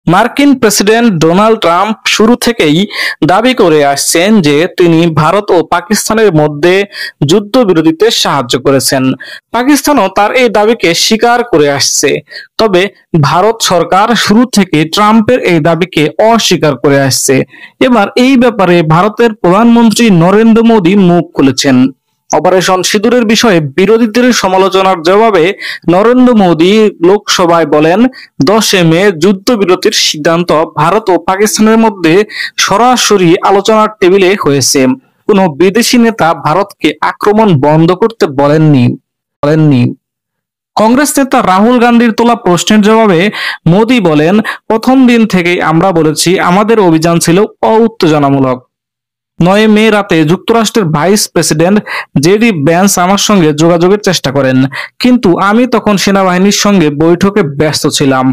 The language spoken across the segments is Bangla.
মার্কিন প্রেসিডেন্ট ডোনাল্ড ট্রাম্প শুরু থেকেই দাবি করে আসছেন যে তিনি ভারত ও পাকিস্তানের মধ্যে যুদ্ধবিরতিতে সাহায্য করেছেন। পাকিস্তানও তার এই দাবিকে স্বীকার করে আসছে। তবে ভারত সরকার শুরু থেকে ট্রাম্পের এই দাবিকে অস্বীকার করে আসছে। এবার এই ব্যাপারে ভারতের প্রধানমন্ত্রী নরেন্দ্র মোদী মুখ খুলেছেন। অপারেশন সিঁদুরের বিষয়ে বিরোধীদের সমালোচনার জবাবে নরেন্দ্র মোদী লোকসভায় বলেন, 10 মে যুদ্ধবিরতির সিদ্ধান্ত ভারত ও পাকিস্তানের মধ্যে সরাসরি আলোচনার টেবিলে হয়েছে। কোনো বিদেশি নেতা ভারতকে আক্রমণ বন্ধ করতে বলেননি। কংগ্রেস নেতা রাহুল গান্ধীর তোলা প্রশ্নের জবাবে মোদী বলেন, প্রথম দিন থেকেই আমরা বলেছি আমাদের অভিযান ছিল অউত্তেজনামূলক। 9 মে রাতে যুক্তরাষ্ট্রের ভাইস প্রেসিডেন্ট জেডি ভ্যান্স আমার সঙ্গে যোগাযোগের চেষ্টা করেন, কিন্তু আমি তখন সেনাবাহিনীর সঙ্গে বৈঠকে ব্যস্ত ছিলাম।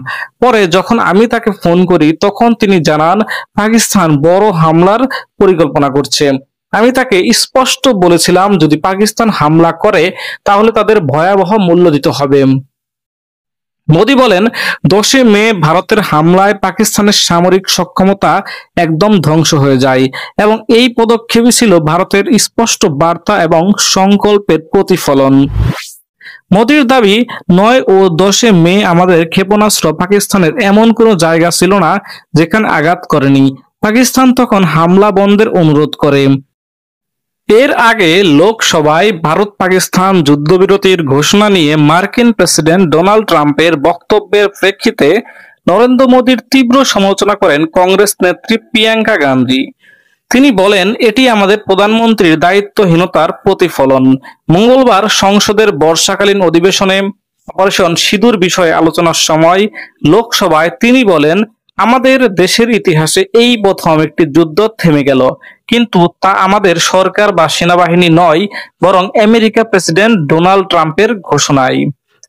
পরে যখন আমি তাকে ফোন করি তখন তিনি জানান পাকিস্তান বড় হামলার পরিকল্পনা করছে। আমি তাকে স্পষ্ট বলেছিলাম যদি পাকিস্তান হামলা করে তাহলে তাদের ভয়াবহ মূল্য দিতে হবে। মোদী বলেন, 10 মে ভারতের হামলায় পাকিস্তানের সামরিক সক্ষমতা একদম ধ্বংস হয়ে যায় এবং এই পদক্ষেপই ছিল ভারতের স্পষ্ট বার্তা এবং সংকল্পের প্রতিফলন। মোদীর দাবি, 9 ও 10 মে আমাদের ক্ষেপণাস্ত্র পাকিস্তানের এমন কোনো জায়গা ছিল না যেখানে আঘাত করেনি। পাকিস্তান তখন হামলা বন্ধের অনুরোধ করে। এর আগে লোকসভায় ভারত পাকিস্তান যুদ্ধবিরতির ঘোষণা নিয়ে মার্কিন প্রেসিডেন্ট ডোনাল্ড ট্রাম্পের বক্তব্যের প্রেক্ষিতে নরেন্দ্র মোদীর তীব্র সমালোচনা করেন কংগ্রেস নেত্রী প্রিয়াঙ্কা গান্ধী। তিনি বলেন, এটি আমাদের প্রধানমন্ত্রীর দায়িত্বহীনতার প্রতিফলন। মঙ্গলবার সংসদের বর্ষাকালীন অধিবেশনে অপারেশন সিঁদুর বিষয়ে আলোচনার সময় লোকসভায় তিনি বলেন, আমাদের দেশের ইতিহাসে এই প্রথম একটি যুদ্ধ থেমে গেল, কিন্তু তা আমাদের সরকার বা সেনাবাহিনী নয়, বরং আমেরিকা প্রেসিডেন্ট ডোনাল্ড ট্রাম্পের ঘোষণায়।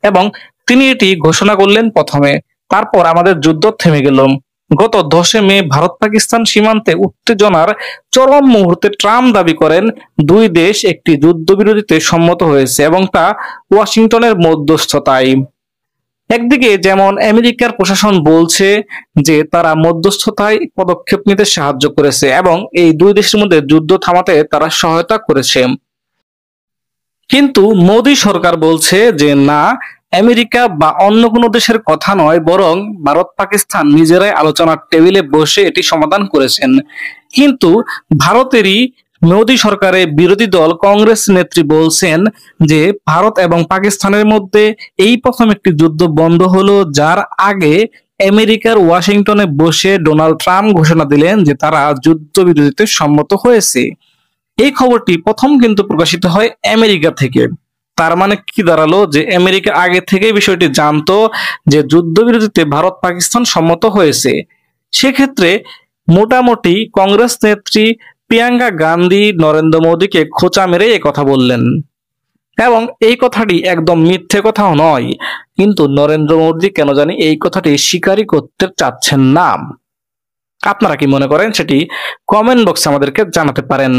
এবং তিনি এটি ঘোষণা করলেন প্রথমে, তারপর আমাদের যুদ্ধ থেমে গেল। গত 10 মে ভারত পাকিস্তান সীমান্তে উত্তেজনার চরম মুহূর্তে ট্রাম্প দাবি করেন দুই দেশ একটি যুদ্ধবিরতিতে সম্মত হয়েছে এবং তা ওয়াশিংটনের মধ্যস্থতায়। একদিকে যেমন আমেরিকার প্রশাসন বলছে যে তারা মধ্যস্থতায় পদক্ষেপ নিতে সাহায্য করেছে এবং এই দুই দেশের মধ্যে যুদ্ধ থামাতে তারা সহায়তা করেছে, কিন্তু মোদী সরকার বলছে যে না, আমেরিকা বা অন্য কোনো দেশের কথা নয়, বরং ভারত পাকিস্তান নিজেরাই আলোচনার টেবিলে বসে এটি সমাধান করেছেন। কিন্তু ভারতেরই মোদী সরকারের বিরোধী দল কংগ্রেস নেত্রী বলছেন যে ভারত এবং পাকিস্তানের মধ্যে এই প্রথম একটি যুদ্ধ বন্ধ হলো, যার আগে আমেরিকার ওয়াশিংটনে বসে ডোনাল্ড ট্রাম্প ঘোষণা দিলেন যে তারা যুদ্ধবিরতিতে সম্মত হয়েছে। এই খবরটি প্রথম কিন্তু প্রকাশিত হয় আমেরিকা থেকে। তার মানে কি দাঁড়ালো, যে আমেরিকা আগে থেকে বিষয়টি জানতো যে যুদ্ধবিরতিতে ভারত পাকিস্তান সম্মত হয়েছে। সেক্ষেত্রে মোটামুটি কংগ্রেস নেত্রী প্রিয়াঙ্কা গান্ধী নরেন্দ্র মোদীকে খোঁচা মেরে এই কথা বললেন এবং এই কথাটি একদম মিথ্যে কথাও নয়, কিন্তু নরেন্দ্র মোদী কেন জানি এই কথাটি স্বীকারই করতে চাচ্ছেন না। আপনারা কি মনে করেন সেটি কমেন্ট বক্সে আমাদেরকে জানাতে পারেন।